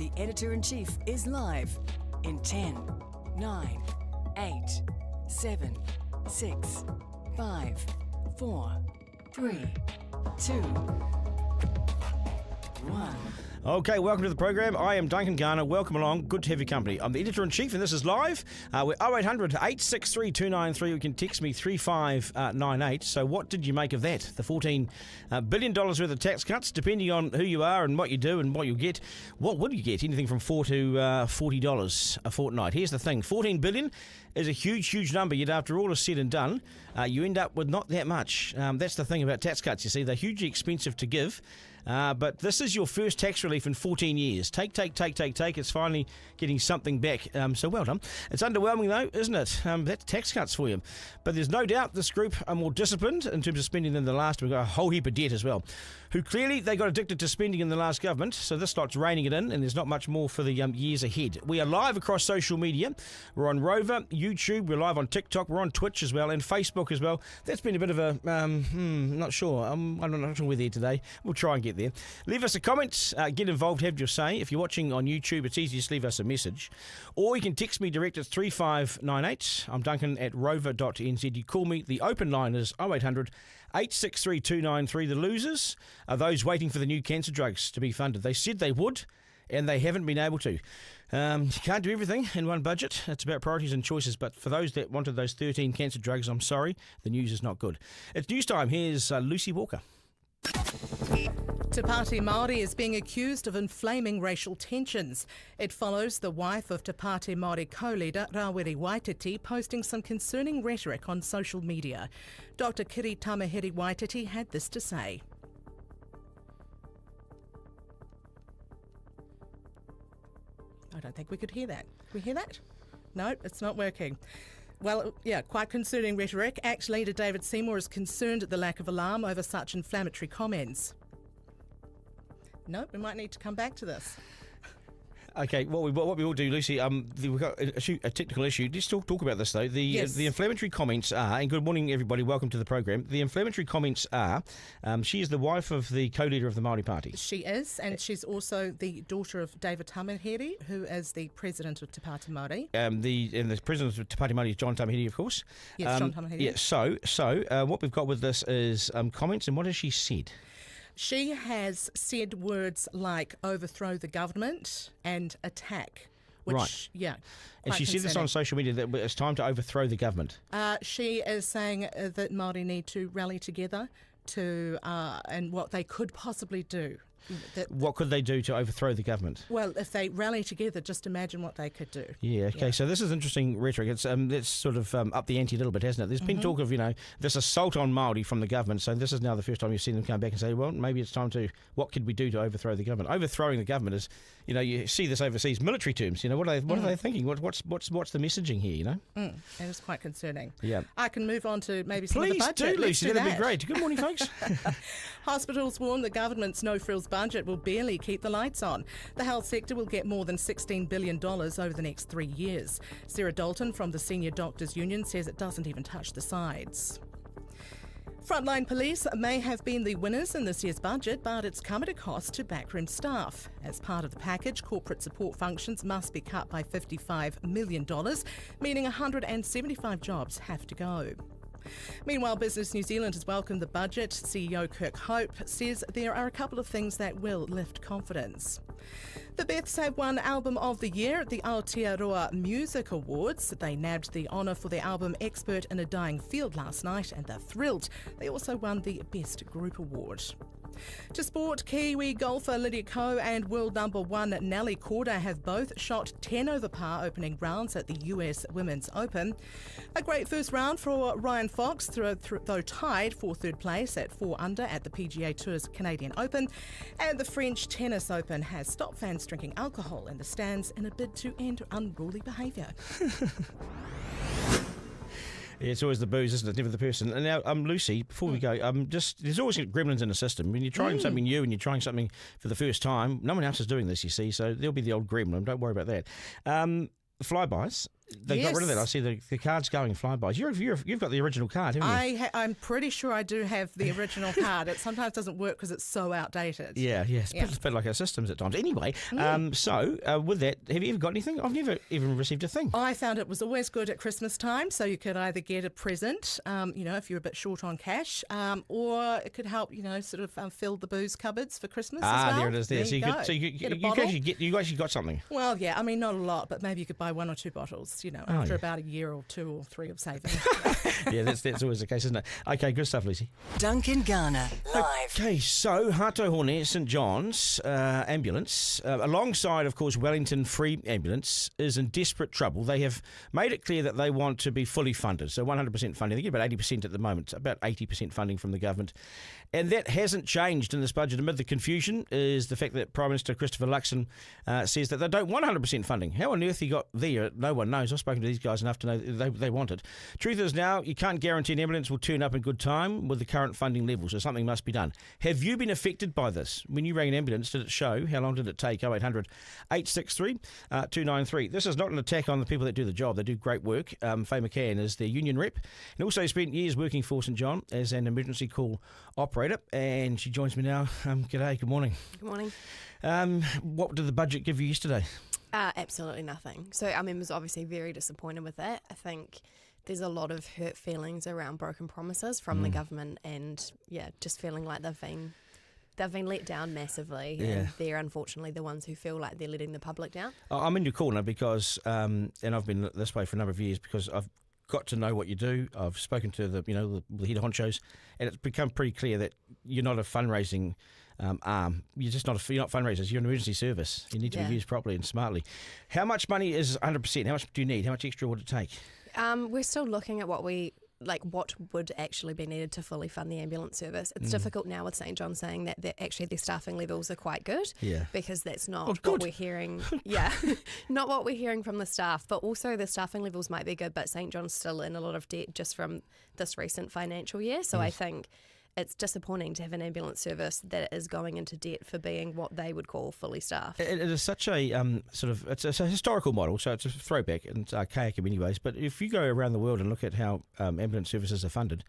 The Editor-in-Chief is live in 10, 9, 8, 7, 6, 5, 4, 3, 2, 1. Okay, welcome to the program. I am Duncan, Garner. Welcome along. Good to have your company. I'm the Editor-in-Chief and this is live. We're 0800 863 293. You can text me 3598. So what did you make of that? The $14 billion worth of tax cuts, depending on who you are and what you do and what you get. What would you get? Anything from $4 to $40 a fortnight. Here's the thing. $14 billion is a huge, huge number, yet after all is said and done, you end up with not that much. That's the thing about tax cuts, you see. They're hugely expensive to give. But this is your first tax relief in 14 years. Take. It's finally getting something back. So well done. It's underwhelming though, isn't it? That's tax cuts for you. But there's no doubt this group are more disciplined in terms of spending than the last. We've got a whole heap of debt as well. Who clearly they got addicted to spending in the last government. So this lot's reining it in and there's not much more for the years ahead. We are live across social media. We're on Rover, YouTube. We're live on TikTok. We're on Twitch as well and Facebook as well. That's been a bit of a, not sure. I'm not sure we're there today. We'll try and get there. Leave us a comment, get involved, have your say. If you're watching on YouTube, it's easy, just leave us a message. Or you can text me direct at 3598. I'm Duncan at rover.nz. You call me. The open line is 0800 863 293. The losers are those waiting for the new cancer drugs to be funded. They said they would, and they haven't been able to. You can't do everything in one budget. It's about priorities and choices. But for those that wanted those 13 cancer drugs, I'm sorry, the news is not good. It's news time. Here's Lucy Walker. Te Party Māori is being accused of inflaming racial tensions. It follows the wife of Te Party Māori co-leader Rawiri Waititi posting some concerning rhetoric on social media. Dr. Kiri Tamahiri Waititi had this to say. I don't think we could hear that. Can we hear that? No, it's not working. Well, yeah, quite concerning rhetoric. ACT leader David Seymour is concerned at the lack of alarm over such inflammatory comments. No, we might need to come back to this. Okay, what we will do, Lucy, we've got a technical issue. Let's talk about this, though. The inflammatory comments are, and good morning, everybody, welcome to the program. The inflammatory comments are, she is the wife of the co-leader of the Māori Party. She is, and she's also the daughter of David Tamahiri, who is the president of Te Party Māori. The president of Te Party Māori is John Tamahiri, of course. Yes, John Tamahiri. Yeah, so what we've got with this is comments, and what has she said? She has said words like overthrow the government and attack. Which, right. Yeah. And she said this on social media that it's time to overthrow the government. She is saying that Māori need to rally together to and what they could possibly do. What could they do to overthrow the government? Well, if they rally together, just imagine what they could do. Yeah, okay, yeah. So this is interesting rhetoric. It's sort of up the ante a little bit, hasn't it? There's been talk of, this assault on Māori from the government, so this is now the first time you've seen them come back and say, well, maybe it's time to, what could we do to overthrow the government? Overthrowing the government is, you see this overseas military terms, what are they thinking? What's the messaging here, It is quite concerning. Yeah. I can move on to maybe some of the budget. Please do, Lucy, that'd be great. Good morning, folks. Hospitals warn the government's no-frills budget will barely keep the lights on. The health sector will get more than $16 billion over the next 3 years. Sarah Dalton from the Senior Doctors Union says it doesn't even touch the sides. Frontline police may have been the winners in this year's budget, but it's come at a cost to backroom staff. As part of the package, corporate support functions must be cut by $55 million, meaning 175 jobs have to go. Meanwhile, Business New Zealand has welcomed the budget. CEO Kirk Hope says there are a couple of things that will lift confidence. The Beths have won Album of the Year at the Aotearoa Music Awards. They nabbed the honour for their album Expert in a Dying Field last night and they're thrilled. They also won the Best Group Award. To sport, Kiwi golfer Lydia Ko and world number one Nelly Korda have both shot 10 over par opening rounds at the US Women's Open. A great first round for Ryan Fox, though tied for third place at 4 under at the PGA Tour's Canadian Open. And the French Tennis Open has stopped fans drinking alcohol in the stands in a bid to end unruly behaviour. Yeah, it's always the booze, isn't it? Never the person. And now, Lucy, before we go, there's always gremlins in the system. When you're trying something new and you're trying something for the first time, no one else is doing this, you see, so there'll be the old gremlin. Don't worry about that. Flybys. They got rid of that. I Yes. see the card's going flybys. You've got the original card, haven't you? I'm pretty sure I do have the original card. It sometimes doesn't work because it's so outdated. Yeah. It's Yeah. a bit like our systems at times. Anyway, so with that, have you ever got anything? I've never even received a thing. I found it was always good at Christmas time, so you could either get a present, if you're a bit short on cash, or it could help, sort of fill the booze cupboards for Christmas as well. There it is. There. So you go. Get a bottle. You actually got something. Well, yeah, I mean, not a lot, but maybe you could buy 1 or 2 bottles, after about a year or 2 or 3 of saving. Yeah, that's always the case, isn't it? Okay, good stuff, Lucy. Duncan Garner, live. Okay, so Hato Hone St John's ambulance, alongside, of course, Wellington Free Ambulance, is in desperate trouble. They have made it clear that they want to be fully funded, so 100% funding. They get about 80% at the moment, about 80% funding from the government. And that hasn't changed in this budget. Amid the confusion is the fact that Prime Minister Christopher Luxon says that they don't want 100% funding. How on earth he got there, no one knows. I've spoken to these guys enough to know they want it. Truth is now, you can't guarantee an ambulance will turn up in good time with the current funding level, so something must be done. Have you been affected by this? When you rang an ambulance, did it show? How long did it take? 0800 863 293. This is not an attack on the people that do the job. They do great work. Faye McCann is their union rep and also spent years working for St John as an emergency call operator, and she joins me now. G'day, good morning. Good morning. What did the budget give you yesterday? Absolutely nothing. So our members are obviously very disappointed with that. I think there's a lot of hurt feelings around broken promises from the government, and just feeling like they've been let down massively, and they're unfortunately the ones who feel like they're letting the public down. I'm in your corner because, and I've been this way for a number of years because I've got to know what you do. I've spoken to the head honchos, and it's become pretty clear that you're not a fundraising arm. You're just not you're not fundraisers. You're an emergency service. You need to be used properly and smartly. How much money is 100%? How much do you need? How much extra would it take? We're still looking at what would actually be needed to fully fund the ambulance service. It's difficult now with St John saying that actually their staffing levels are quite good, because that's not what we're hearing. Not what we're hearing from the staff, but also the staffing levels might be good, but St John's still in a lot of debt just from this recent financial year. So I think it's disappointing to have an ambulance service that is going into debt for being what they would call fully staffed. It is such a it's a historical model, so it's a throwback and it's archaic in many ways. But if you go around the world and look at how ambulance services are funded,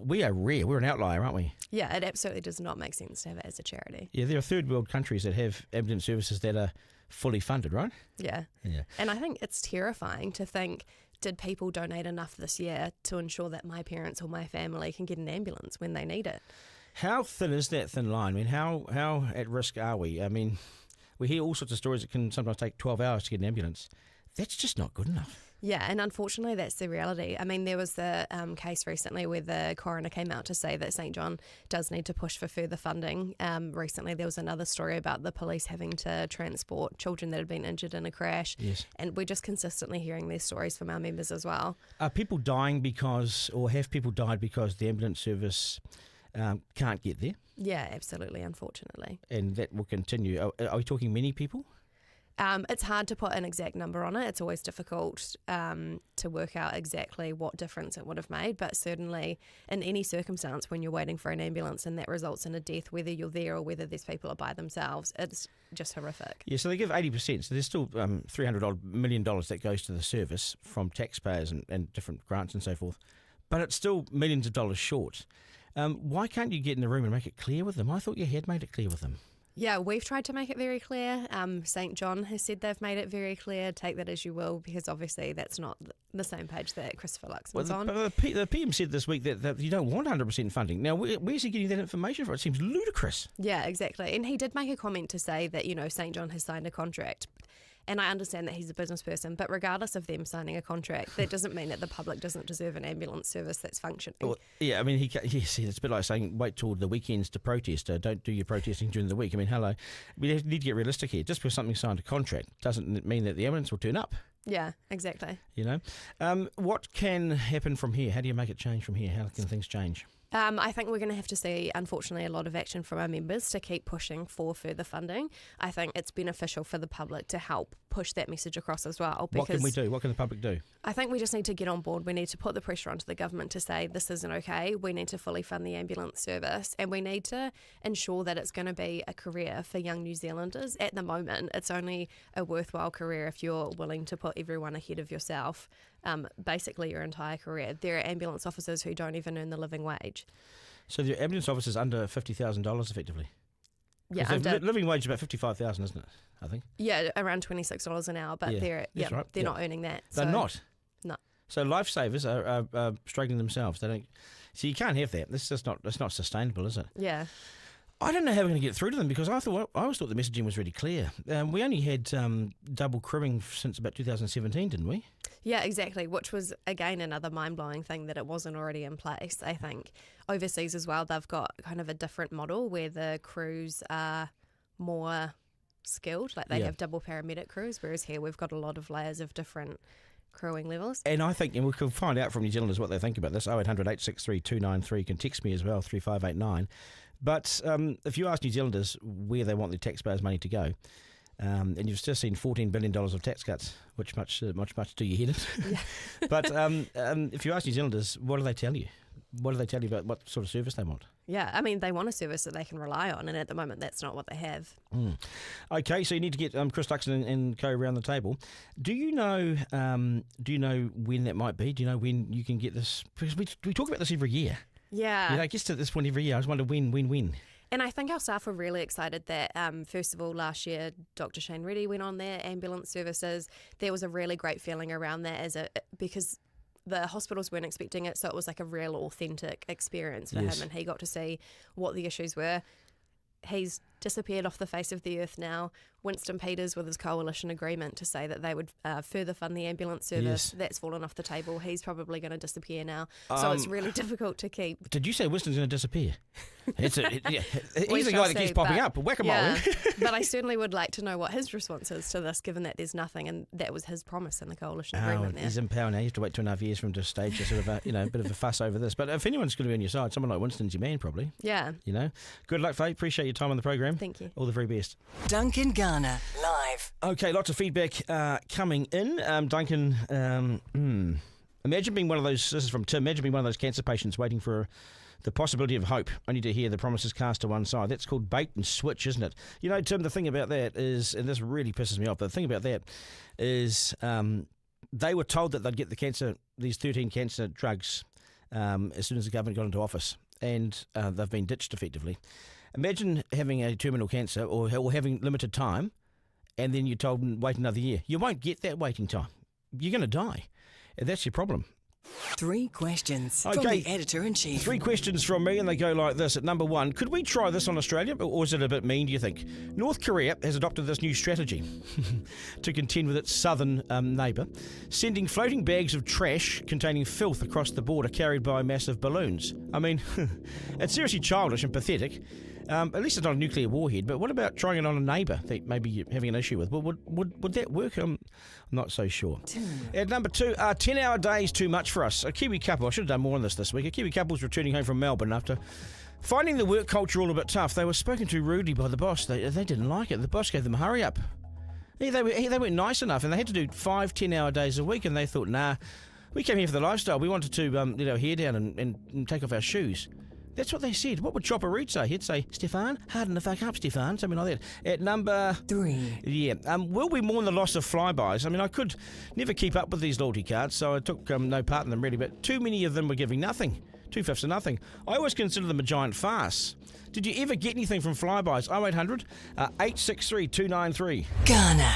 we are rare. We're an outlier, aren't we? Yeah, it absolutely does not make sense to have it as a charity. Yeah, there are third world countries that have ambulance services that are fully funded, right? Yeah. And I think it's terrifying to think, did people donate enough this year to ensure that my parents or my family can get an ambulance when they need it? How thin is that thin line? I mean, how at risk are we? I mean, we hear all sorts of stories. It can sometimes take 12 hours to get an ambulance. That's just not good enough. Yeah, and unfortunately that's the reality. I mean, there was the case recently where the coroner came out to say that St John does need to push for further funding. Recently there was another story about the police having to transport children that had been injured in a crash. Yes. And we're just consistently hearing these stories from our members as well. Are people dying have people died because the ambulance service can't get there? Yeah, absolutely, unfortunately. And that will continue. Are we talking many people? It's hard to put an exact number on it. It's always difficult to work out exactly what difference it would have made, but certainly in any circumstance when you're waiting for an ambulance and that results in a death, whether you're there or whether these people are by themselves, it's just horrific. Yeah, so they give 80%, so there's still $300 million that goes to the service from taxpayers and different grants and so forth, but it's still millions of dollars short. Why can't you get in the room and make it clear with them? I thought you had made it clear with them. Yeah, we've tried to make it very clear. St John has said they've made it very clear. Take that as you will, because obviously that's not the same page that Christopher Luxon's on. But the PM said this week that you don't want 100% funding. Now, where's he getting that information from? It seems ludicrous. Yeah, exactly. And he did make a comment to say that, St John has signed a contract. And I understand that he's a business person, but regardless of them signing a contract, that doesn't mean that the public doesn't deserve an ambulance service that's functioning. Well, yeah, I mean, it's a bit like saying wait till the weekends to protest. Don't do your protesting during the week. I mean, hello. We need to get realistic here. Just because something signed a contract doesn't mean that the ambulance will turn up. Yeah, exactly. What can happen from here? How do you make it change from here? How can things change? I think we're going to have to see, unfortunately, a lot of action from our members to keep pushing for further funding. I think it's beneficial for the public to help push that message across as well. What can we do? What can the public do? I think we just need to get on board. We need to put the pressure onto the government to say this isn't okay. We need to fully fund the ambulance service, and we need to ensure that it's going to be a career for young New Zealanders. At the moment, it's only a worthwhile career if you're willing to put everyone ahead of yourself, basically your entire career. There are ambulance officers who don't even earn the living wage. So the ambulance officers under $50,000 effectively? Yeah, living wage is about $55,000, isn't it? I think. Yeah, around $26 an hour, but they're not earning that. They're not. No. So lifesavers are struggling themselves. They don't. So you can't have that. That's not sustainable, is it? Yeah. I don't know how we're going to get through to them because I always thought the messaging was really clear. We only had double crewing since about 2017, didn't we? Yeah, exactly, which was, again, another mind-blowing thing that it wasn't already in place. I think overseas as well, they've got kind of a different model where the crews are more skilled, like they have double paramedic crews, whereas here we've got a lot of layers of different crewing levels. And I think, and we can find out from New Zealanders what they think about this, 0800 863 293, you can text me as well, 3589. But if you ask New Zealanders where they want their taxpayers' money to go, and you've just seen $14 billion of tax cuts, which much do you hear it? Yeah. But if you ask New Zealanders, what do they tell you? What do they tell you about what sort of service they want? Yeah, I mean, they want a service that they can rely on, and at the moment that's not what they have. Okay, so you need to get Chris Duxon and co around the table. Do you know when that might be? Do you know when you can get this? Because we talk about this every year. Yeah. I guess at this point every year, I just wonder when. And I think our staff were really excited that, first of all, last year, Dr. Shane Reddy went on there, ambulance services. There was a really great feeling around that because the hospitals weren't expecting it, so it was like a real authentic experience for him, and he got to see what the issues were. He's disappeared off the face of the earth now. Winston Peters with his coalition agreement to say that they would further fund the ambulance service, that's fallen off the table. He's probably going to disappear now. So it's really difficult to keep. Did you say Winston's going to disappear? He's the guy that keeps popping up. Whack-a-mole. Yeah, but I certainly would like to know what his response is to this, given that there's nothing, and that was his promise in the coalition agreement there. He's in power now. You have to wait 2.5 years for him to stage a sort of a bit of a fuss over this. But if anyone's going to be on your side, someone like Winston's your man, probably. Yeah. Good luck, Faye. Appreciate your time on the program. Thank you. All the very best. Duncan Garner, live. Okay, lots of feedback coming in. Duncan, imagine being one of those, this is from Tim, imagine being one of those cancer patients waiting for the possibility of hope, only to hear the promises cast to one side. That's called bait and switch, isn't it? Tim, the thing about that is, and this really pisses me off, but the thing about that is they were told that they'd get these 13 cancer drugs as soon as the government got into office, and they've been ditched effectively. Imagine having a terminal cancer or having limited time, and then you're told wait another year. You won't get that waiting time. You're going to die. And that's your problem. 3 questions from the editor-in-chief. 3 questions from me, and they go like this. At number 1, could we try this on Australia, or is it a bit mean, do you think? North Korea has adopted this new strategy to contend with its southern neighbour, sending floating bags of trash containing filth across the border carried by massive balloons. I mean, it's seriously childish and pathetic. At least it's not a nuclear warhead, but what about trying it on a neighbour that maybe you're having an issue with? Would that work? I'm not so sure. At number 2, 10-hour days too much for us. A Kiwi couple, I should have done more on this week. A Kiwi couple's returning home from Melbourne after finding the work culture all a bit tough. They were spoken to rudely by the boss. They didn't like it. The boss gave them a hurry up. They weren't nice enough, and they had to do 5 10-hour days a week, and they thought, nah, we came here for the lifestyle. We wanted to let our hair down and take off our shoes. That's what they said. What would Chopper Reed say? He'd say, Stefan, harden the fuck up, Stefan, something like that. At number 3. Will we mourn the loss of flybys? I mean, I could never keep up with these loyalty cards, so I took no part in them really, but too many of them were giving nothing. 2/5 of nothing. I always consider them a giant farce. Did you ever get anything from flybys? 0800 863 293. Garner.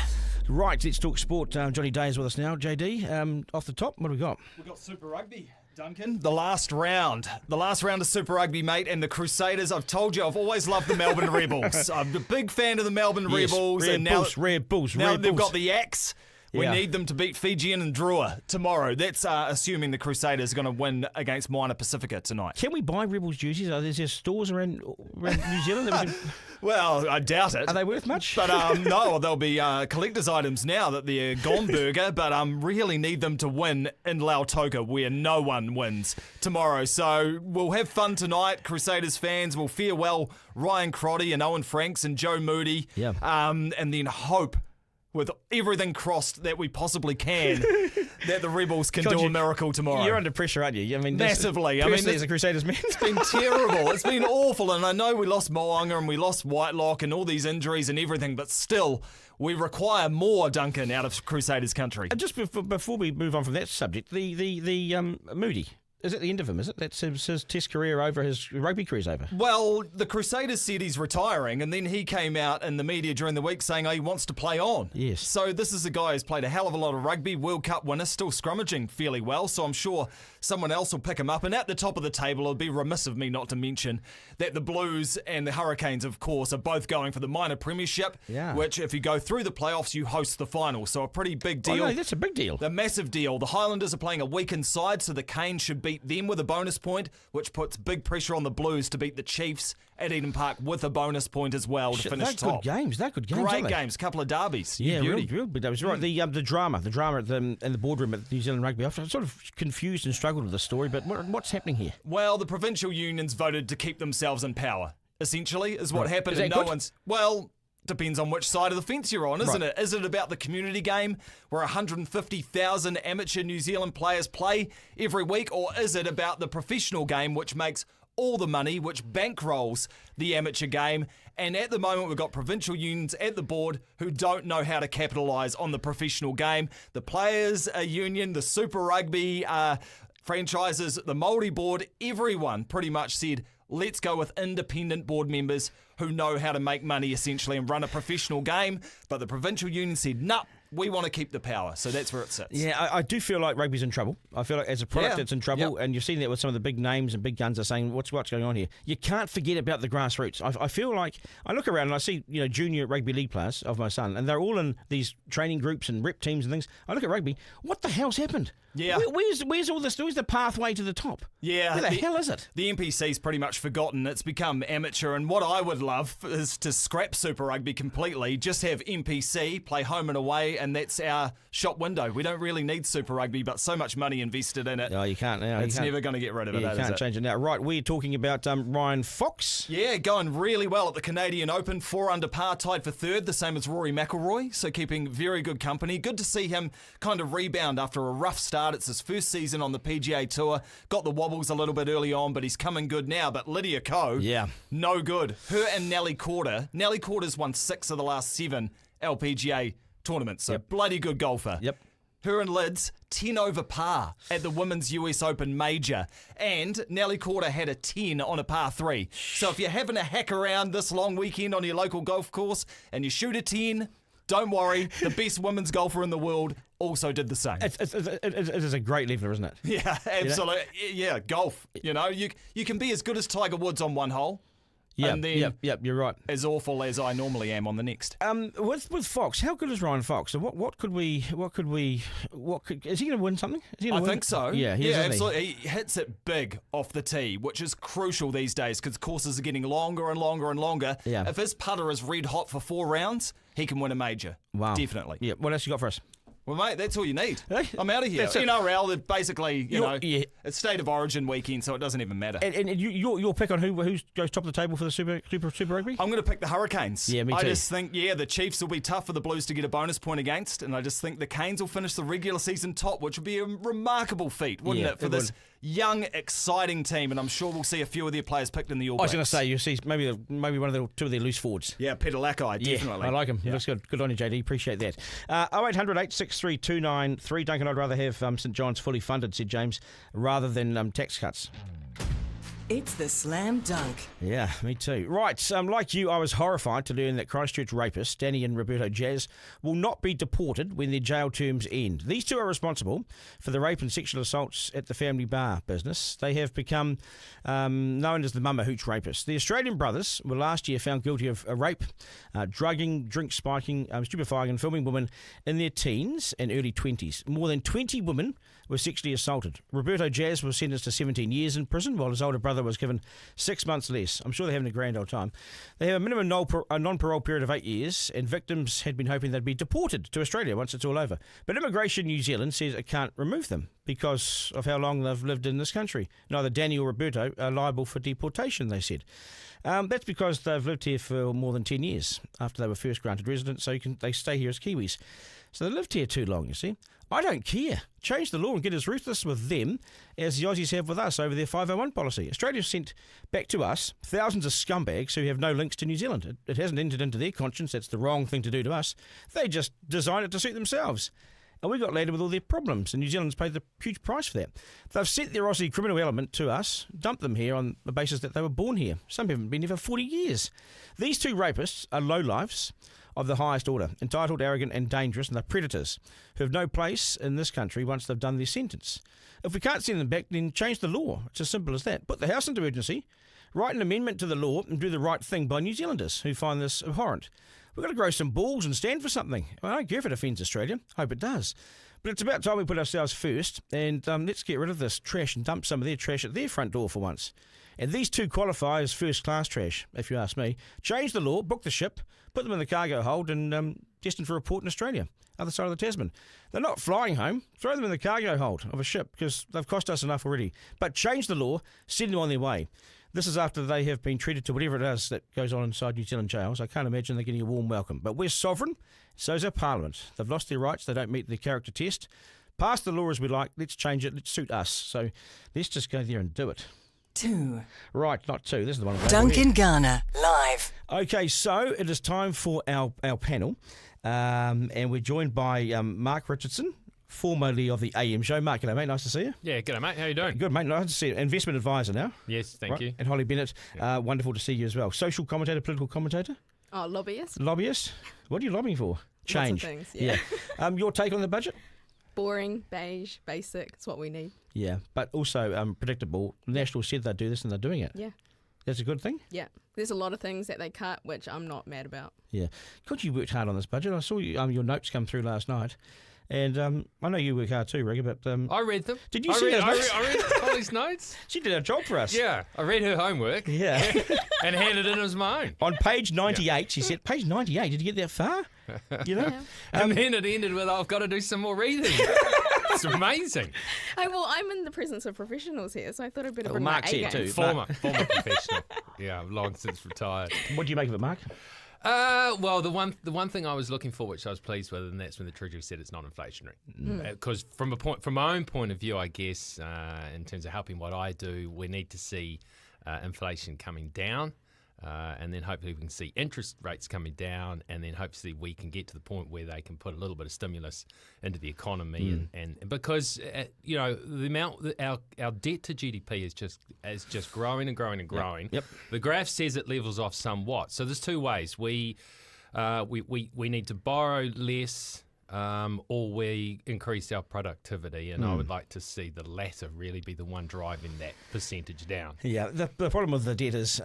Right, let's talk sport. Johnny Day is with us now. JD, off the top, what do we got? We've got Super Rugby. Duncan, the last round of Super Rugby, mate, and the Crusaders. I've told you, I've always loved the Melbourne Rebels. I'm a big fan of the Melbourne Rebels. Red Bulls. Now they've got the Axe. We need them to beat Fijian and Drua tomorrow. That's assuming the Crusaders are going to win against Minor Pacifica tonight. Can we buy Rebels jerseys? Are there stores around New Zealand that we can... Well, I doubt it. Are they worth much? But no, they'll be collector's items now that they're gone burger, but really need them to win in Lautoka where no one wins tomorrow. So we'll have fun tonight. Crusaders fans will farewell Ryan Crotty and Owen Franks and Joe Moody. Yeah. And then hope with everything crossed that we possibly can that the Rebels can do a miracle tomorrow. You're under pressure, aren't you? I mean, massively. As a Crusaders man, it's been terrible. It's been awful, and I know we lost Moanga and we lost Whitelock and all these injuries and everything, but still, we require more, Duncan, out of Crusaders country. And just before we move on from that subject, the Moody. Is it the end of him, is it? That's his test career over, his rugby career's over. Well, the Crusaders said he's retiring, and then he came out in the media during the week saying he wants to play on. Yes. So this is a guy who's played a hell of a lot of rugby, World Cup winner, still scrummaging fairly well, so I'm sure someone else will pick him up. And at the top of the table, it would be remiss of me not to mention that the Blues and the Hurricanes, of course, are both going for the minor premiership, which if you go through the playoffs, you host the final. So a pretty big deal. Oh, no, that's a big deal. A massive deal. The Highlanders are playing a weakened side, so the Canes should beat them with a bonus point, which puts big pressure on the Blues to beat the Chiefs at Eden Park with a bonus point as well to finish top. They're good games. Great games, a couple of derbies. Yeah, real big derbies. Right, the drama at in the boardroom at New Zealand Rugby. I'm sort of confused and struggled with this story, but what's happening here? Well, the provincial unions voted to keep themselves in power, essentially, is what happened. Is that and good? one's... Well... Depends on which side of the fence you're on, isn't it? Is it about the community game where 150,000 amateur New Zealand players play every week, or is it about the professional game which makes all the money, which bankrolls the amateur game? And at the moment, we've got provincial unions at the board who don't know how to capitalise on the professional game. The Players Union, the Super Rugby franchises, the Māori board, everyone pretty much said, let's go with independent board members who know how to make money, essentially, and run a professional game. But the provincial union said, no, we want to keep the power. So that's where it sits. Yeah, I do feel like rugby's in trouble. I feel like as a product, it's in trouble. And you've seen that with some of the big names and big guns are saying, what's going on here? You can't forget about the grassroots. I feel like, I look around and I see, junior rugby league players of my son, and they're all in these training groups and rep teams and things. I look at rugby, what the hell's happened? Yeah. Where's all this? Where's the pathway to the top? Yeah. Where the hell is it? The NPC's pretty much forgotten. It's become amateur, and what I would love is to scrap Super Rugby completely, just have NPC, play home and away, and that's our shop window. We don't really need Super Rugby, but so much money invested in it. No, you can't now. It's never going to get rid of it. You can't change it now. Right, we're talking about Ryan Fox. Yeah, going really well at the Canadian Open, 4 under par, tied for third, the same as Rory McIlroy, so keeping very good company. Good to see him kind of rebound after a rough start. It's his first season on the PGA Tour. Got the wobbles a little bit early on, but he's coming good now. But Lydia Ko, no good. Her and Nelly Korda. Nelly Korda's won 6 of the last 7 LPGA tournaments, so bloody good golfer. Yep. Her and Lids, 10 over par at the Women's US Open Major. And Nelly Korda had a 10 on a par 3. So if you're having a hack around this long weekend on your local golf course and you shoot a 10, don't worry, the best women's golfer in the world also did the same. It is a great leveler, isn't it? Yeah, absolutely. Yeah, golf. You can be as good as Tiger Woods on one hole. Yeah, you're right. As awful as I normally am on the next. With Fox, how good is Ryan Fox? And is he going to win something? I think so. Yeah, he is, absolutely. He hits it big off the tee, which is crucial these days because courses are getting longer and longer and longer. Yeah. If his putter is red hot for 4 rounds, he can win a major. Wow. Definitely. Yeah. What else you got for us? Well, mate, that's all you need. Hey, I'm out of here. that's it. NRL, they're basically, it's State of Origin weekend, so it doesn't even matter. And your pick on who goes top of the table for the Super Rugby? I'm going to pick the Hurricanes. Yeah, me too. I just think, the Chiefs will be tough for the Blues to get a bonus point against, and I just think the Canes will finish the regular season top, which would be a remarkable feat, wouldn't it, for this young, exciting team, and I'm sure we'll see a few of their players picked in the All Blacks. I was going to say, you see maybe one of two of their loose forwards. Yeah, Peter Lakai, definitely. I like him. He looks good. Good on you, JD. Appreciate that. 0800 863 293. Duncan, I'd rather have St John's fully funded, said James, rather than tax cuts. It's the Slam Dunk. Yeah, me too. Right, like you, I was horrified to learn that Christchurch rapists, Danny and Roberto Jazz, will not be deported when their jail terms end. These two are responsible for the rape and sexual assaults at the family bar business. They have become known as the Mama Hooch rapists. The Australian brothers were last year found guilty of rape, drugging, drink spiking, stupefying and filming women in their teens and early 20s. More than 20 women were sexually assaulted. Roberto Jazz was sentenced to 17 years in prison, while his older brother was given 6 months less. I'm sure they're having a grand old time. They have a minimum non-parole period of 8 years, and victims had been hoping they'd be deported to Australia once it's all over. But Immigration New Zealand says it can't remove them because of how long they've lived in this country. Neither Danny or Roberto are liable for deportation, they said. That's because they've lived here for more than 10 years after they were first granted residence, so they stay here as Kiwis. So they lived here too long, you see. I don't care. Change the law and get as ruthless with them as the Aussies have with us over their 501 policy. Australia sent back to us thousands of scumbags who have no links to New Zealand. It hasn't entered into their conscience. That's the wrong thing to do to us. They just designed it to suit themselves. And we got landed with all their problems, and New Zealand's paid the huge price for that. They've sent their Aussie criminal element to us, dumped them here on the basis that they were born here. Some haven't been here for 40 years. These two rapists are lowlifes of the highest order, entitled, arrogant and dangerous, and they're predators who have no place in this country once they've done their sentence. If we can't send them back, then change the law. It's as simple as that. Put the House into urgency, write an amendment to the law and do the right thing by New Zealanders who find this abhorrent. We've got to grow some balls and stand for something. Well, I don't care if it offends Australia. I hope it does. But it's about time we put ourselves first, and let's get rid of this trash and dump some of their trash at their front door for once. And these two qualify as first-class trash, if you ask me. Change the law, book the ship, put them in the cargo hold and destined for a port in Australia, other side of the Tasman. They're not flying home. Throw them in the cargo hold of a ship because they've cost us enough already. But change the law, send them on their way. This is after they have been treated to whatever it is that goes on inside New Zealand jails. I can't imagine they're getting a warm welcome. But we're sovereign, so's our Parliament. They've lost their rights. They don't meet the character test. Pass the law as we like. Let's change it. Let's suit us. So let's just go there and do it. 2. Right, not 2. This is the one. Duncan Garner, live. Okay, so it is time for our panel. And we're joined by Mark Richardson, formerly of the AM show. Mark, g'day, mate. Nice to see you. Yeah, g'day, mate. How you doing? Good, mate. Nice to see you. Investment advisor now. Yes, thank you. And Holly Bennett, wonderful to see you as well. Social commentator, political commentator. Oh, lobbyist. Lobbyist. What are you lobbying for? Change. Lots of things, yeah. Your take on the budget? Boring, beige, basic. It's what we need. Yeah, but also predictable. National said they'd do this and they're doing it. Yeah. That's a good thing? Yeah. There's a lot of things that they cut, which I'm not mad about. Yeah. God, you worked hard on this budget. I saw you, your notes come through last night. And I know you work hard too, Rigger, but... I read them. Did you see those notes? I read Holly's notes. She did her job for us. Yeah, I read her homework. Yeah. And handed it in as my own. On page 98, she said, page 98, did you get that far? You know? Yeah. And then it ended with, I've got to do some more reading. It's amazing. Well, I'm in the presence of professionals here, so I thought I'd better bring Mark's my here A game. too. Former professional. Yeah, I've long since retired. What do you make of it, Mark? Well, the one thing I was looking for, which I was pleased with, and that's when the Treasury said it's not inflationary. Because from my own point of view, I guess, in terms of helping what I do, we need to see inflation coming down. And then hopefully we can see interest rates coming down, and then hopefully we can get to the point where they can put a little bit of stimulus into the economy, and because the amount our debt to GDP is just growing and growing and growing. Yep. The graph says it levels off somewhat. So there's two ways: we need to borrow less. Or we increase our productivity, and I would like to see the latter really be the one driving that percentage down. Yeah, the problem with the debt is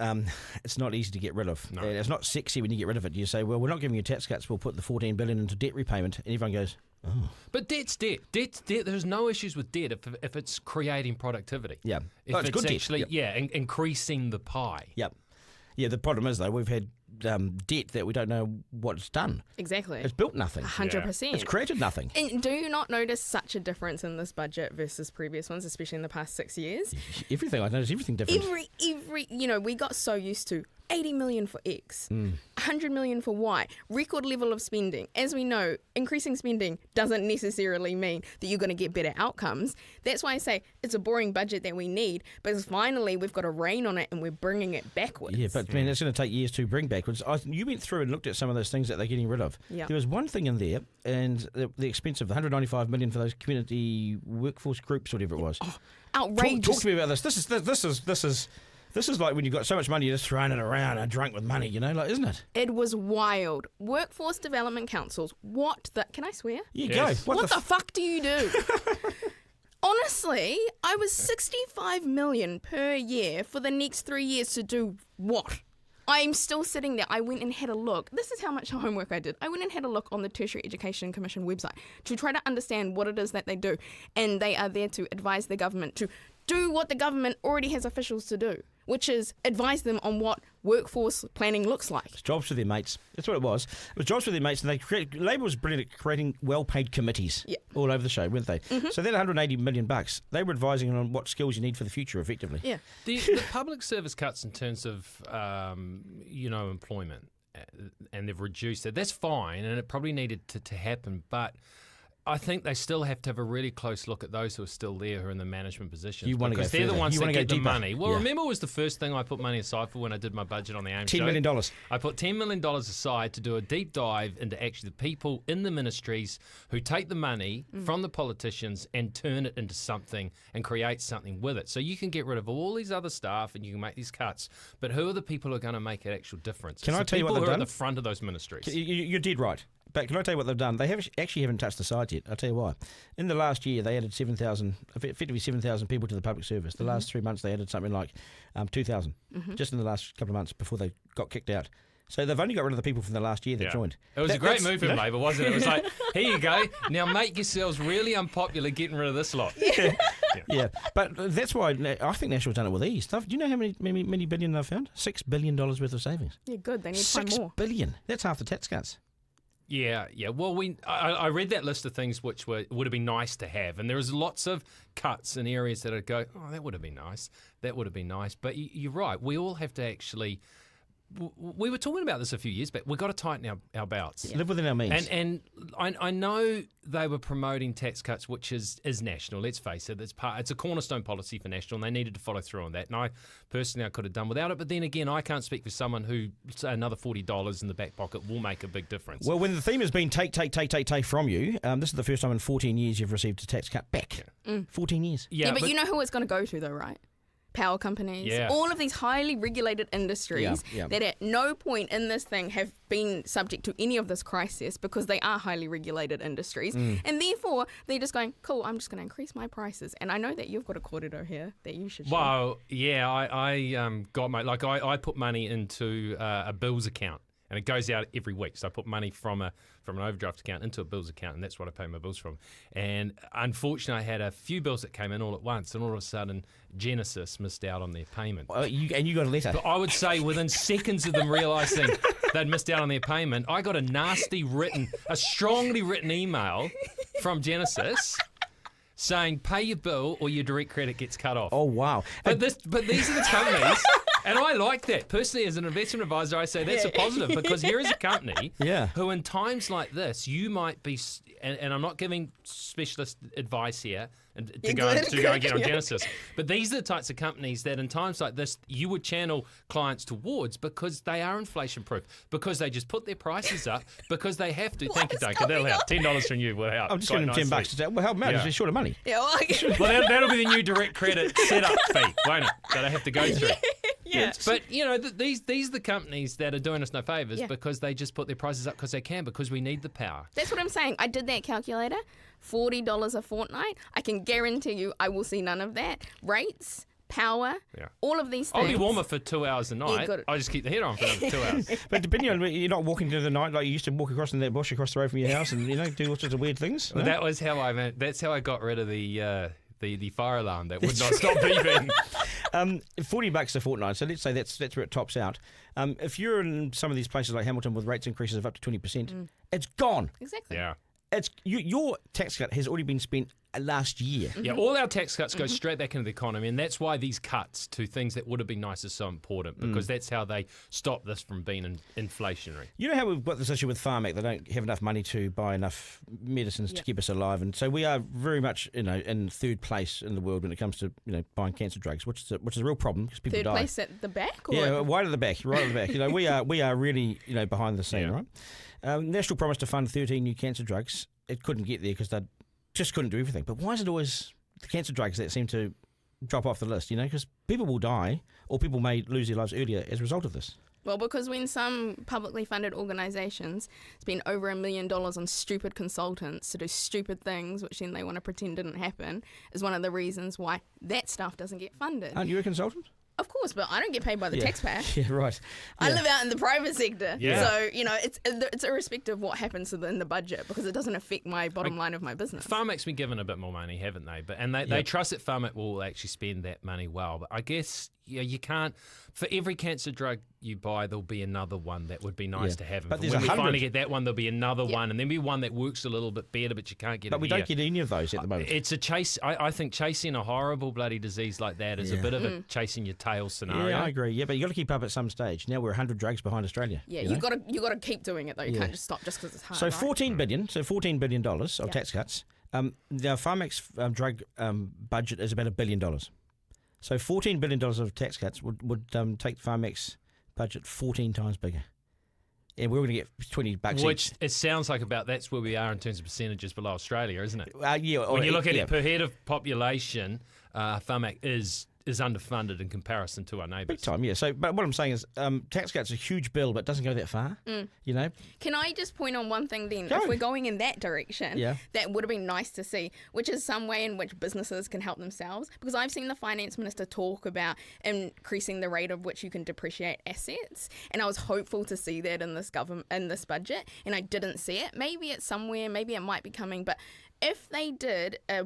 it's not easy to get rid of. No. It's not sexy when you get rid of it. You say, well, we're not giving you tax cuts, we'll put the $14 billion into debt repayment, and everyone goes, oh. But debt's debt. Debt's debt. There's no issues with debt if it's creating productivity. Yeah. If it's good debt. actually, increasing the pie. Yep. Yeah, the problem is, though, we've had debt that we don't know what it's done. Exactly. It's built nothing. 100%. It's created nothing. And do you not notice such a difference in this budget versus previous ones, especially in the past 6 years? Everything. I notice everything different. Every we got so used to 80 million for X, 100 million for Y, record level of spending. As we know, increasing spending doesn't necessarily mean that you're going to get better outcomes. That's why I say it's a boring budget that we need, because finally we've got a rein on it and we're bringing it backwards. Yeah, but man, it's going to take years to bring backwards. You went through and looked at some of those things that they're getting rid of. Yeah. There was one thing in there, and the expense of $195 million for those community workforce groups, whatever it was. Outrageous. Talk to me about this. This is This is like when you've got so much money, you're just throwing it around and drunk with money, isn't it? It was wild. Workforce Development Councils. Can I swear? Yeah, Yes. go. What the fuck do you do? Honestly, I was 65 million per year for the next 3 years to do what? I'm still sitting there. I went and had a look. This is how much homework I did. I went and had a look on the Tertiary Education Commission website to try to understand what it is that they do. And they are there to advise the government to do what the government already has officials to do, which is advise them on what workforce planning looks like. It's jobs for their mates. That's what it was. It was jobs for their mates, and Labor was brilliant at creating well-paid committees all over the show, weren't they? Mm-hmm. So that $180 million, they were advising on what skills you need for the future, effectively. Yeah. The public service cuts in terms of, employment, and they've reduced it. That's fine, and it probably needed to happen, but I think they still have to have a really close look at those who are still there, who are in the management positions. Because they're the ones that get the money. Well, remember, it was the first thing I put money aside for when I did my budget on the AIM show. $10 million. I put $10 million aside to do a deep dive into actually the people in the ministries who take the money from the politicians and turn it into something and create something with it. So you can get rid of all these other staff and you can make these cuts, but who are the people who are going to make an actual difference? Can I tell you what they've done? People who are at the front of those ministries. You're dead right. But can I tell you what they've done? They haven't touched the sides yet. I'll tell you why. In the last year, they added 7,000 people to the public service. The last 3 months, they added something like 2,000, just in the last couple of months before they got kicked out. So they've only got rid of the people from the last year that joined. It was a great move from Labor, wasn't it? It was like, here you go. Now make yourselves really unpopular getting rid of this lot. Yeah. But that's why I think National's done it with ease. Do you know how many billion they've found? $6 billion worth of savings. Yeah, good. They need to find more. $6 billion. That's half the tax cuts. Yeah. Well, I read that list of things which would have been nice to have, and there was lots of cuts in areas that I'd go, oh, that would have been nice. That would have been nice. But you're right. We all have to actually. We were talking about this a few years back. We've got to tighten our belts. Live within our means. And I know they were promoting tax cuts, which is national. Let's face it, it's a cornerstone policy for National, and they needed to follow through on that. And I personally could have done without it. But then again, I can't speak for someone who, say, another $40 in the back pocket will make a big difference. Well, when the theme has been take from you, this is the first time in 14 years you've received a tax cut back. 14 years. Yeah, but you know who it's going to go to, though, right? Power companies, all of these highly regulated industries that at no point in this thing have been subject to any of this crisis because they are highly regulated industries. And therefore, they're just going, cool, I'm just going to increase my prices. And I know that you've got a corridor here that you should share. Well, yeah, I got I put money into a bills account. And it goes out every week. So I put money from an overdraft account into a bills account, and that's what I pay my bills from. And unfortunately, I had a few bills that came in all at once, and all of a sudden, Genesis missed out on their payment. You got a letter. But I would say within seconds of them realising they'd missed out on their payment, I got a strongly written email from Genesis saying, pay your bill or your direct credit gets cut off. Oh, wow. But these are the companies... And I like that. Personally, as an investment advisor, I say that's a positive because here is a company who in times like this, you might be, and I'm not giving specialist advice here to go and get on Genesis, but these are the types of companies that in times like this, you would channel clients towards because they are inflation proof, because they just put their prices up because they have to. Thank you, Duncan. That'll help. $10 from you will help. I'm just giving them $10 to say, well, help them out. They're short of money. Yeah, well, that'll be the new direct credit setup fee, won't it? That I have to go through. Yeah. But, these are the companies that are doing us no favours because they just put their prices up because they can, because we need the power. That's what I'm saying. I did that calculator. $40 a fortnight. I can guarantee you I will see none of that. Rates, power, all of these things. I'll be warmer for 2 hours a night. I just keep the heater on for another 2 hours. But depending on, you're not walking through the night like you used to walk across in that bush across the road from your house and, do all sorts of weird things. Well, that was how that's how I got rid of the fire alarm that would not stop beeping. $40 a fortnight. So let's say that's where it tops out. If you're in some of these places like Hamilton with rates increases of up to 20%, it's gone. Exactly. Yeah. It's your tax cut has already been spent last year. Yeah, all our tax cuts go straight back into the economy, and that's why these cuts to things that would have been nice are so important, because that's how they stop this from being inflationary. You know how we've got this issue with Pharmac, they don't have enough money to buy enough medicines to keep us alive, and so we are very much in third place in the world when it comes to buying cancer drugs, which is a real problem because people die. Third place at the back? Or? Yeah, right at the back. We are really behind the scene, right? National promised to fund 13 new cancer drugs. It couldn't get there because they just couldn't do everything. But why is it always the cancer drugs that seem to drop off the list, because people will die or people may lose their lives earlier as a result of this. Well, because when some publicly funded organisations spend over $1 million on stupid consultants to do stupid things, which then they want to pretend didn't happen, is one of the reasons why that stuff doesn't get funded. Aren't you a consultant? Of course, but I don't get paid by the taxpayer. Yeah, right. I live out in the private sector. Yeah. So, it's irrespective of what happens in the budget because it doesn't affect my bottom line of my business. Pharmac's been given a bit more money, haven't they? They trust that Pharmac will actually spend that money well. But I guess you can't. For every cancer drug you buy, there'll be another one that would be nice to have. And but there's when we 100. finally get that one, there'll be another one, and then be one that works a little bit better, but you can't get it. But we don't get any of those at the moment. It's a chase. I think chasing a horrible bloody disease like that is a bit of a chasing your tail scenario. Yeah, I agree. Yeah, but you got to keep up at some stage. Now we're 100 drugs behind Australia. Yeah, you got to keep doing it though. You can't just stop just because it's hard. So right? $14 billion of tax cuts. The Pharmac's drug budget is about $1 billion. So $14 billion of tax cuts would take Pharmac's budget 14 times bigger. And we're going to get $20 Which each. it sounds like that's where we are in terms of percentages below Australia, isn't it? When You look at it per head of population, Pharmac is underfunded in comparison to our neighbours. Big time, yeah. So, but what I'm saying is, tax cuts are a huge bill, but it doesn't go that far. Can I just point on one thing then? Go. If we're going in that direction, Yeah. that would have been nice to see, which is some way in which businesses can help themselves. Because I've seen the finance minister talk about increasing the rate of which you can depreciate assets, and I was hopeful to see that in this budget, and I didn't see it. Maybe it's somewhere, maybe it might be coming, but if they did a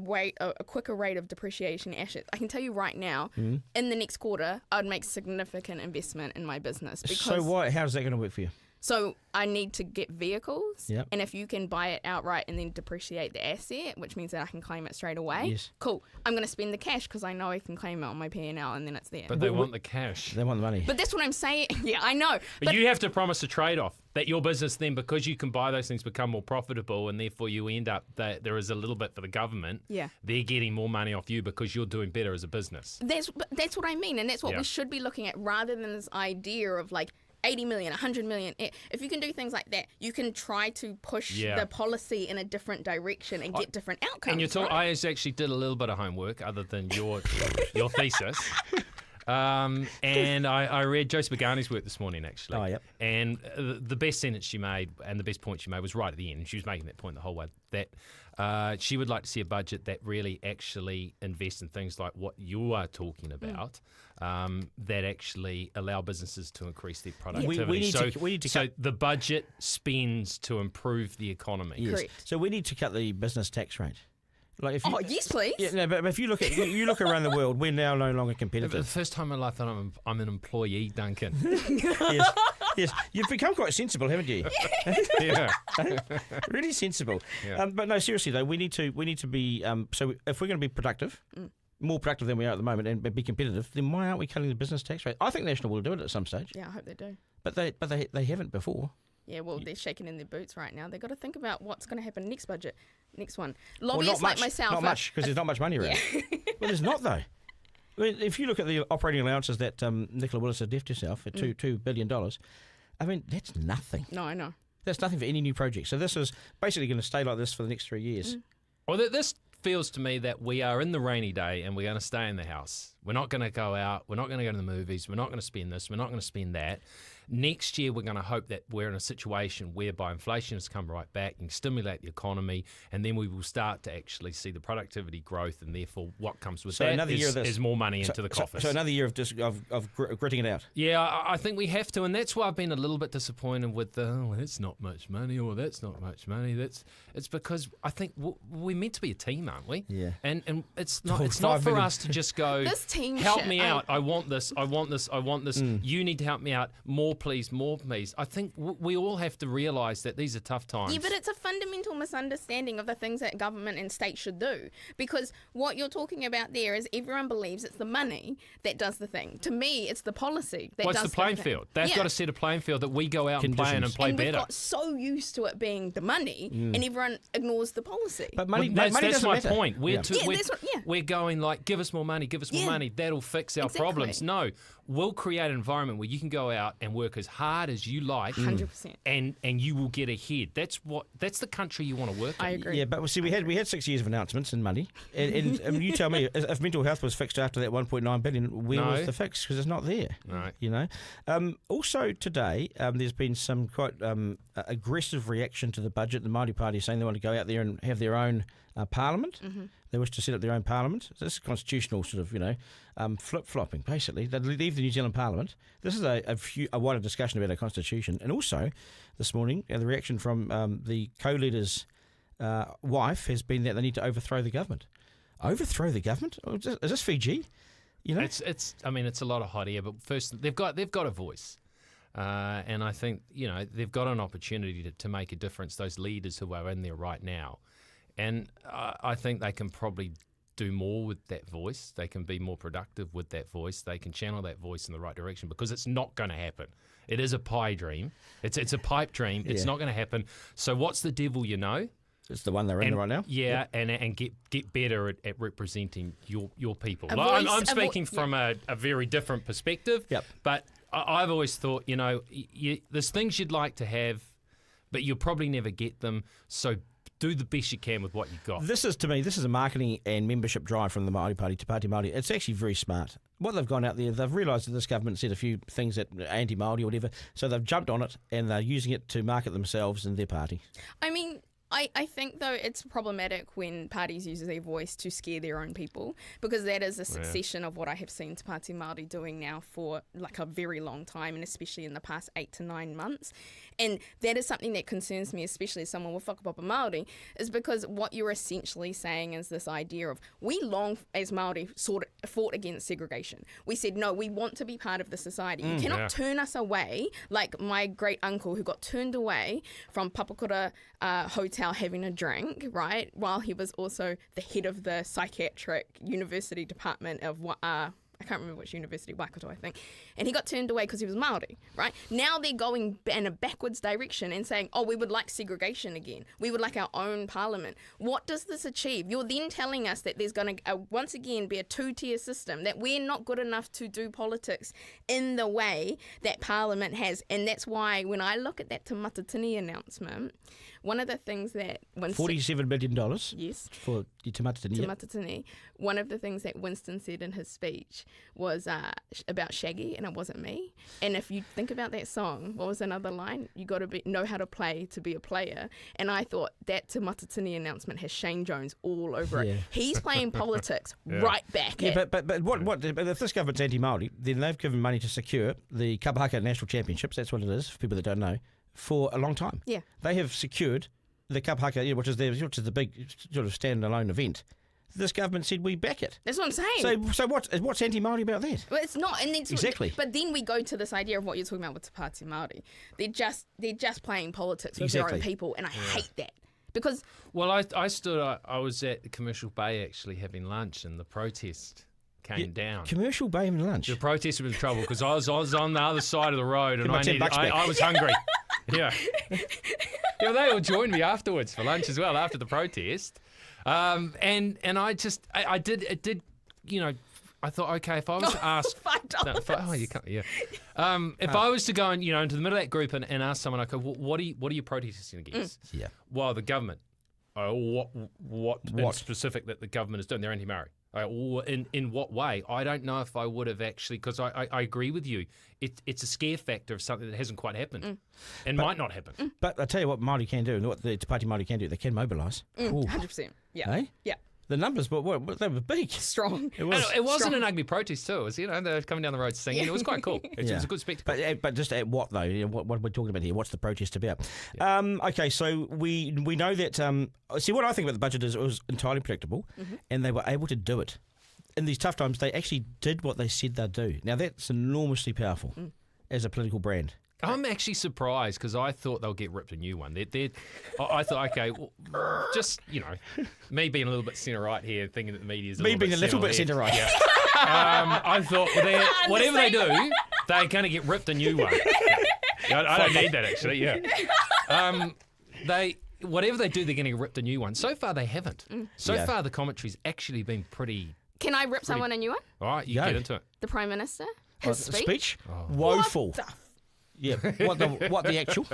quicker rate of depreciation assets, I can tell you right now, in the next quarter, I'd make significant investment in my business. Because So how's that going to work for you? So I need to get vehicles, Yep. and if you can buy it outright and then depreciate the asset, which means that I can claim it straight away, Yes. cool. I'm going to spend the cash because I know I can claim it on my P&L and then it's there. But they want the cash. They want the money. But that's what I'm saying. Yeah, I know. But you have to promise a trade-off that your business then, because you can buy those things, become more profitable, and therefore you end up that there is a little bit for the government. Yeah. They're getting more money off you because you're doing better as a business. That's what I mean, and that's what we should be looking at rather than this idea of like 80 million, 100 million. If you can do things like that, you can try to push the policy in a different direction and get different outcomes. And I actually did a little bit of homework other than your thesis. And I read Josie Bagani's work this morning, actually. Oh, yep. And the best sentence she made and the best point she made was right at the end. And she was making that point the whole way, that she would like to see a budget that really actually invests in things like what you are talking about, that actually allow businesses to increase their productivity. We need to so cut the budget spends to improve the economy. Yes. Correct. So we need to cut the business tax rate. Like if you, yes, please. Yeah, no, but if you look around the world, we're now no longer For the competitive. first time in my life that I'm an employee, Duncan. Yes, you've become quite sensible, haven't you? Yeah. Really sensible. Yeah. But no, seriously though, we need to be. So if we're going to be productive, more productive than we are at the moment, and be competitive, then why aren't we cutting the business tax rate? I think National will do it at some stage. Yeah, I hope they do. But they haven't before. Yeah, well, they're shaking in their boots right now. They've got to think about what's going to happen next budget, next one. Well, Lobbyists not like myself. Not much, because there's not much money around. Well, there's not, though. I mean, if you look at the operating allowances that Nicola Willis had left herself at $2 billion, I mean, that's nothing. No, I know. That's nothing for any new project. So this is basically going to stay like this for the next 3 years. Well, this feels to me that we are in the rainy day and we're going to stay in the house. We're not going to go out. We're not going to go to the movies. We're not going to spend this. We're not going to spend that. Next year, we're going to hope that we're in a situation whereby inflation has come right back and stimulate the economy, and then we will start to actually see the productivity growth, and therefore what comes with that is more money into the coffers. So another year of gritting it out. Yeah, I think we have to, and that's why I've been a little bit disappointed with that's not much money, or that's not much money. It's because I think we're meant to be a team, aren't we? Yeah. And it's not for us to just go, This team help shit, me out. I want this. I want this. I want this. Mm. You need to help me out. More, please. More, please. I think we all have to realise that these are tough times. Yeah, but it's a fundamental misunderstanding of the things that government and state should do. Because what you're talking about there is everyone believes it's the money that does the thing. To me, it's the policy that does What's the playing thing. field? They've got to set a playing field that we go out and play in and play and better. we've got so used to it being the money, and everyone ignores the policy. But money, Well, money that's doesn't my matter. point. Yeah. We're going like, give us more money, give us more money. That'll fix our Exactly. problems. No, we'll create an environment where you can go out and work as hard as you like, 100%, and you will get ahead. That's the country you want to work in. I agree. Yeah, but see, we had 6 years of announcements and money, and you tell me if mental health was fixed after that 1.9 billion, where was the fix? Because it's not there. Right. You know. Also today, there's been some quite aggressive reaction to the budget. The Māori Party saying they want to go out there and have their own parliament. They wish to set up their own parliament. So this is constitutional sort of, flip-flopping, basically. They leave the New Zealand Parliament. This is a wider discussion about our constitution. And also, this morning, the reaction from the co-leader's wife has been that they need to overthrow the government. Overthrow the government? Is this Fiji? You know? It's a lot of hot air, but first, they've got a voice. And I think, they've got an opportunity to make a difference, those leaders who are in there right now. And I think they can probably do more with that voice. They can be more productive with that voice. They can channel that voice in the right direction, because it's not going to happen. It is a pie dream. It's a pipe dream. It's not going to happen. So what's the devil you know? It's the one they're in right now. Yeah, and get better at representing your people. A I'm speaking from a very different perspective. Yep. But I've always thought, there's things you'd like to have, but you'll probably never get them. So do the best you can with what you've got. This is a marketing and membership drive from the Māori Party to Party Māori. It's actually very smart. What they've gone out there, they've realised that this government said a few things that anti-Māori or whatever, so they've jumped on it and they're using it to market themselves and their party. I mean, I think, though, it's problematic when parties use their voice to scare their own people, because that is a succession of what I have seen Te Pāti Māori doing now for like a very long time, and especially in the past 8 to 9 months. And that is something that concerns me, especially as someone with whakapapa Māori, is because what you're essentially saying is this idea of, we long as Māori fought against segregation. We said, no, we want to be part of the society. You cannot turn us away, like my great uncle who got turned away from Papakura Hotel having a drink, right, while he was also the head of the psychiatric university department of I can't remember which university, Waikato, I think. And he got turned away because he was Māori, right? Now they're going in a backwards direction and saying, oh, we would like segregation again. We would like our own parliament. What does this achieve? You're then telling us that there's going to, once again, be a two-tier system, that we're not good enough to do politics in the way that parliament has. And that's why when I look at that Te Matatini announcement, one of the things that $47 million yes, for Te Matatini. Te Matatini. One of the things that Winston said in his speech was about Shaggy, and it wasn't me. And if you think about that song, what was another line? You got to know how to play to be a player. And I thought that Te Matatini announcement has Shane Jones all over it. He's playing politics right back. Yeah, but if this government's anti-Māori, then they've given money to secure the Kapahaka National Championships. That's what it is for people that don't know. For a long time. Yeah. They have secured the Kapahaka, which is the big sort of standalone event. This government said we back it. That's what I'm saying. So what's anti-Māori about that? Well, it's not, and it's exactly. But then we go to this idea of what you're talking about with Te Pāti Māori. They're just playing politics with their own people, and I hate that. Because I was at the Commercial Bay actually having lunch, and the protest came down. Commercial Bay and lunch. The protest was in trouble because I was on the other side of the road and I was hungry. Yeah. Yeah, they all joined me afterwards for lunch as well after the protest. And I did, I thought, okay, if I was to ask $5. you can't, yeah. If I was to go and into the middle of that group and ask someone, okay, what are you protesting against? Yeah. Well, the government. What in specific that the government is doing? They're anti-Māori. In what way? I don't know if I would have actually, because I agree with you. It's a scare factor of something that hasn't quite happened and might not happen. But I tell you what Māori can do, and what the Te Pāti Māori can do, they can mobilise. 100%. Yeah. Eh? Yeah. The numbers, they were big. Strong. It wasn't strong. an ugly protest too. It was, they're coming down the road singing. It was quite cool. It was a good spectacle. But just at what though? What we're talking about here? What's the protest about? Yeah. Okay, so we know that. See, what I think about the budget is it was entirely predictable, and they were able to do it. In these tough times, they actually did what they said they'd do. Now that's enormously powerful as a political brand. I'm actually surprised because I thought they'll get ripped a new one. I thought, okay, well, just, me being a little bit centre-right here, thinking that the media is a little bit centre-right. Yeah. I thought, whatever they do, they're going to get ripped a new one. Yeah. I don't need that, actually, yeah. Whatever they do, they're going to get ripped a new one. So far, they haven't. So far, the commentary's actually been pretty... Can I rip someone a new one? All right, you get into it. The Prime Minister? His speech? Woeful. Yeah, what the actual?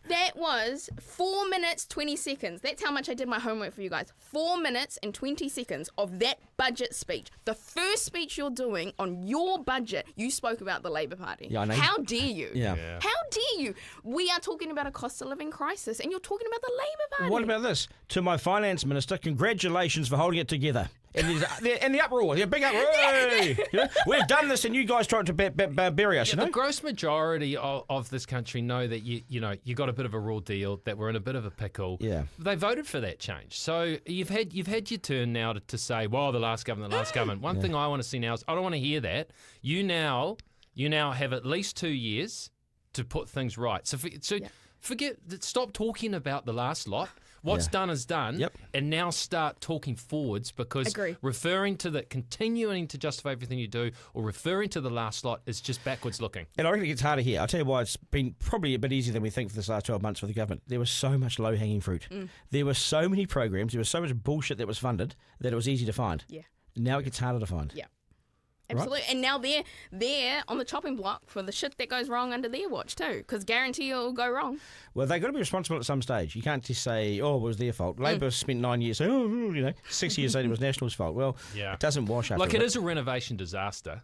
That was 4 minutes, 20 seconds. That's how much I did my homework for you guys. 4 minutes and 20 seconds of that budget speech. The first speech you're doing on your budget, you spoke about the Labour Party. Yeah, I know. How dare you? Yeah. How dare you? We are talking about a cost of living crisis and you're talking about the Labour Party. What about this? To my finance minister, congratulations for holding it together. And the uproar, the big uproar. Hey! You know, we've done this, and you guys tried to bury us. Yeah, the gross majority of this country know that you got a bit of a raw deal, that we're in a bit of a pickle. Yeah, they voted for that change. So you've had your turn now to say, well, the last government. One thing I want to see now is I don't want to hear that. You now have at least 2 years to put things right. So forget, stop talking about the last lot. What's done is done, and now start talking forwards, because continuing to justify everything you do or referring to the last lot is just backwards looking. And I reckon it gets harder here. I'll tell you why it's been probably a bit easier than we think for this last 12 months for the government. There was so much low-hanging fruit. There were so many programs, there was so much bullshit that was funded that it was easy to find. Yeah. Now it gets harder to find. Yeah. Absolutely. Right. And now they're on the chopping block for the shit that goes wrong under their watch too, because guarantee it'll go wrong. Well, they've got to be responsible at some stage. You can't just say, oh, it was their fault. Labor spent 9 years, 6 years later it was National's fault. Well, it doesn't wash up. Like, it is a renovation disaster.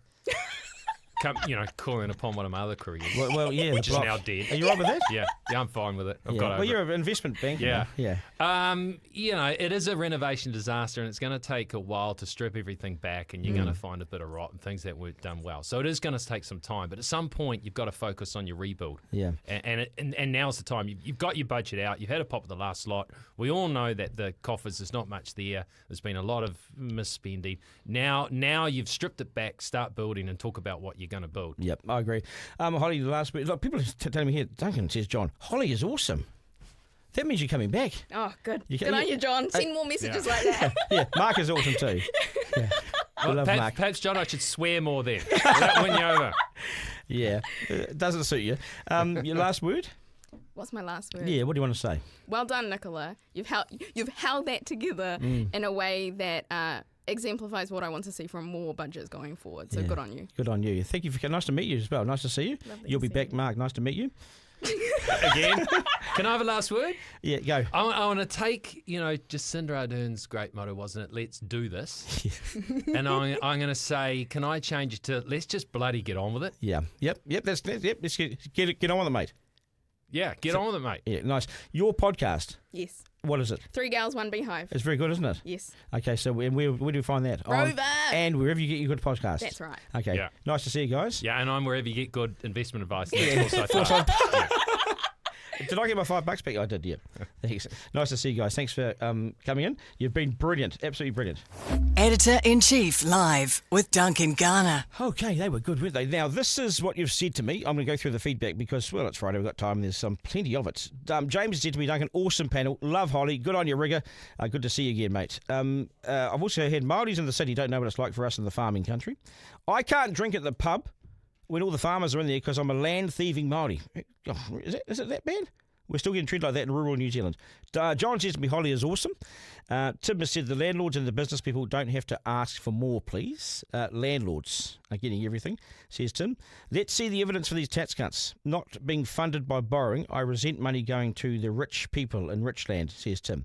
Calling upon one of my other careers. Well, yeah, which is now dead. Are you right with that? Yeah, I'm fine with it. I've got over well, you're an investment bank. Yeah. It is a renovation disaster, and it's going to take a while to strip everything back, and you're going to find a bit of rot and things that weren't done well. So it is going to take some time, but at some point you've got to focus on your rebuild. Yeah. And now's the time. You've got your budget out. You've had a pop at the last lot. We all know that the coffers, there's not much there. There's been a lot of misspending. Now you've stripped it back. Start building and talk about what you're going to build. Yep, I agree. Holly, the last bit. Look, people are telling me here, Duncan, says John, Holly is awesome. That means you're coming back. Oh, good. Good on you, John. Send more messages like that. Yeah, Mark is awesome too. Yeah. I love Mark. Perhaps, John, I should swear more then. That win you over. Yeah, it doesn't suit you. Your last word? What's my last word? Yeah, what do you want to say? Well done, Nicola. You've held that together in a way that exemplifies what I want to see from more budgets going forward. So good on you. Good on you. Thank you. Nice to meet you as well. Nice to see you. You'll be back, Mark. Nice to meet you. Again. Can I have a last word? Yeah, go. I want to take, Jacinda Ardern's great motto, wasn't it? Let's do this. And I'm going to say, can I change it to let's just bloody get on with it? Yeah. Yep. Let's get on with it, mate. Yeah, get on with it, mate. Yeah, nice. Your podcast. Yes. What is it? 3 Gals, 1 Beehive. It's very good, isn't it? Yes. Okay, so where do we find that? Rover! And wherever you get your good podcasts. That's right. Okay, nice to see you guys. Yeah, and I'm wherever you get good investment advice. Did I get my $5 back? I did, yeah. Thanks. Nice to see you guys. Thanks for coming in. You've been brilliant, absolutely brilliant. Editor-in-Chief live with Duncan Garner. Okay, they were good, weren't they? Now, this is what you've said to me. I'm going to go through the feedback because, well, it's Friday, we've got time, and there's plenty of it. James said to me, Duncan, awesome panel. Love Holly. Good on you, Rigger. Good to see you again, mate. I've also had Māoris in the city don't know what it's like for us in the farming country. I can't drink at the pub when all the farmers are in there because I'm a land-thieving Māori. Is it that bad? We're still getting treated like that in rural New Zealand. John says to me, Holly is awesome. Tim has said the landlords and the business people don't have to ask for more, please. Landlords are getting everything, says Tim. Let's see the evidence for these tax cuts. Not being funded by borrowing. I resent money going to the rich people in rich land, says Tim.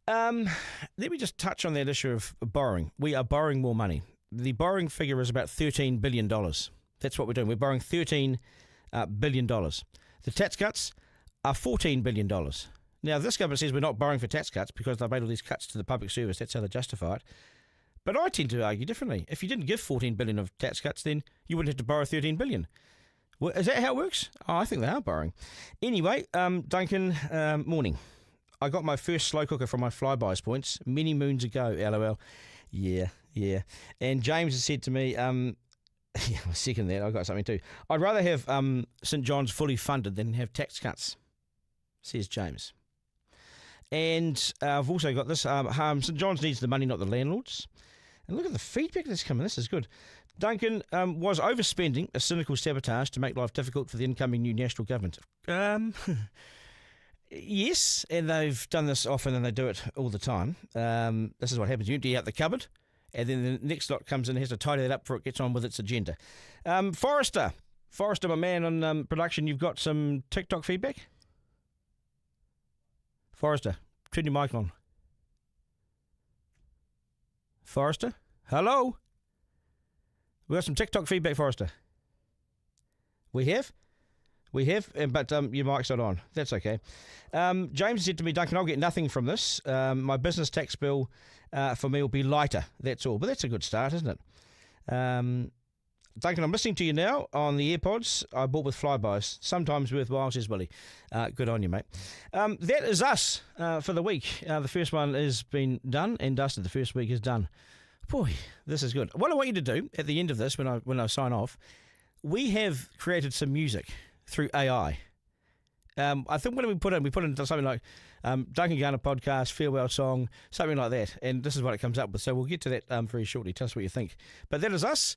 Let me just touch on that issue of borrowing. We are borrowing more money. The borrowing figure is about $13 billion. That's what we're doing. We're borrowing $13 billion. The tax cuts are $14 billion. Now, this government says we're not borrowing for tax cuts because they've made all these cuts to the public service. That's how they justify it. But I tend to argue differently. If you didn't give $14 billion of tax cuts, then you wouldn't have to borrow $13 billion. Well, is that how it works? Oh, I think they are borrowing. Anyway, Duncan, morning. I got my first slow cooker from my Flybuys points many moons ago, LOL. Yeah. And James has said to me, yeah, I second that. I've got something too. I'd rather have St John's fully funded than have tax cuts, says James. And I've also got this. St John's needs the money, not the landlords. And look at the feedback that's coming. This is good. Duncan, was overspending a cynical sabotage to make life difficult for the incoming new national government? Yes, and they've done this often and they do it all the time. This is what happens. You empty out the cupboard and then the next lot comes in and has to tidy that up before it gets on with its agenda. Forrester, my man on production, you've got some TikTok feedback? Forrester, turn your mic on. Forrester? Hello? We got some TikTok feedback, Forrester. We have, but your mic's not on. That's okay. James said to me, Duncan, I'll get nothing from this. My business tax bill for me will be lighter. That's all. But that's a good start, isn't it? Duncan, I'm listening to you now on the AirPods I bought with flybys. Sometimes worthwhile, says Willie. Good on you, mate. That is us for the week. The first one has been done and dusted. The first week is done. Boy, this is good. What I want you to do at the end of this, when I sign off, we have created some music through AI. I think what we put in something like Duncan Garner podcast, farewell song, something like that. And this is what it comes up with. So we'll get to that very shortly. Tell us what you think. But that is us.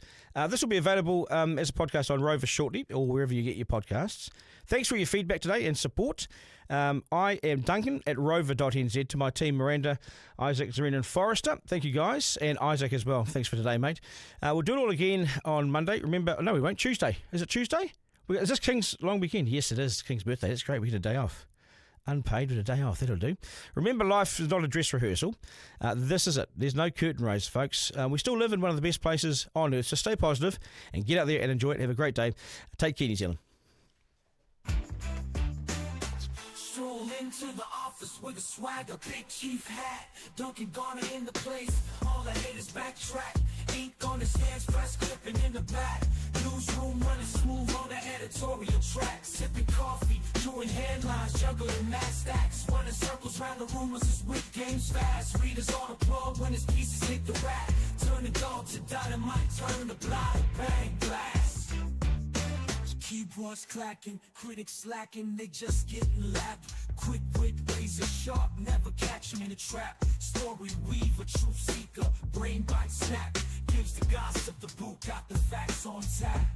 This will be available as a podcast on Rover shortly, or wherever you get your podcasts. Thanks for your feedback today and support. I am Duncan at rover.nz. To my team, Miranda, Isaac, Zareen and Forrester. Thank you, guys. And Isaac as well. Thanks for today, mate. We'll do it all again on Monday. Remember, no, we won't. Tuesday. Is it Tuesday? Is this King's long weekend? Yes, it is. King's birthday. That's great. We get a day off. Unpaid with a day off. That'll do. Remember, life is not a dress rehearsal. This is it. There's no curtain raise, folks. We still live in one of the best places on earth, so stay positive and get out there and enjoy it. Have a great day. Take care, New Zealand. Stroll into the office with a swagger, big chief hat, Duncan Garner in the place. All the haters backtrack. Ink on his hands, press clipping in the back. Newsroom running smooth on the editorial track. Sipping coffee, doing headlines, juggling mad stacks. Running circles round the rumors as whip games fast. Readers on applaud when his pieces hit the rack. Turn the dog to dynamite, turn the block, bang, blast. Keyboards clacking, critics slacking, they just getting lapped. Quick wit, razor sharp, never catch him in a trap. Story weaver, truth seeker, brain bite snap. Gives the gossip the boot, got the facts on tap.